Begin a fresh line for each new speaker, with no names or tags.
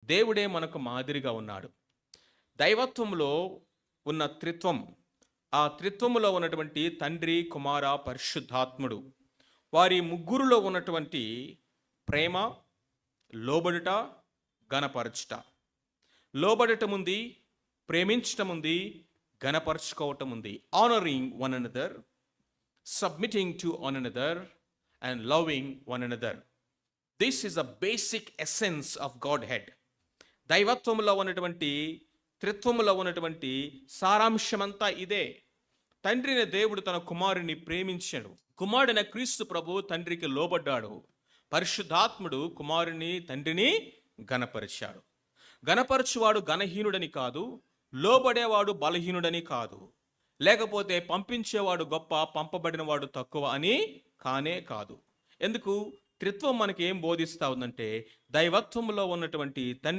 దేవుడే మనకు మాదిరిగా ఉన్నాడు. దైవత్వంలో ఉన్న త్రిత్వం, ఆ త్రిత్వములో ఉన్నటువంటి తండ్రి, కుమార, పరిశుద్ధాత్ముడు, వారి ముగ్గురులో ఉన్నటువంటి ప్రేమ, లోబడుట, గణపరచుట. లోబడటం ఉంది, ప్రేమించటం ఉంది, గణపరచుకోవటం ఉంది. Honouring one another, submitting to one another and loving one another. This is a basic essence of Godhead. దైవత్వములో ఉన్నటువంటి, త్రిత్వములో ఉన్నటువంటి సారాంశమంతా ఇదే. తండ్రిని దేవుడు తన కుమారుని ప్రేమించాడు. కుమారుడైన క్రీస్తు ప్రభు తండ్రికి లోబడ్డాడు. పరిశుద్ధాత్ముడు కుమారుని, తండ్రిని గణపరిచాడు. గణపరచువాడు గణహీనుడని కాదు, లోబడేవాడు బలహీనుడని కాదు, లేకపోతే పంపించేవాడు గొప్ప, పంపబడినవాడు తక్కువ అని కానే కాదు. ఎందుకు? త్రిత్వం మనకి ఏం బోధిస్తా ఉందంటే, దైవత్వంలో ఉన్నటువంటి తండ్రి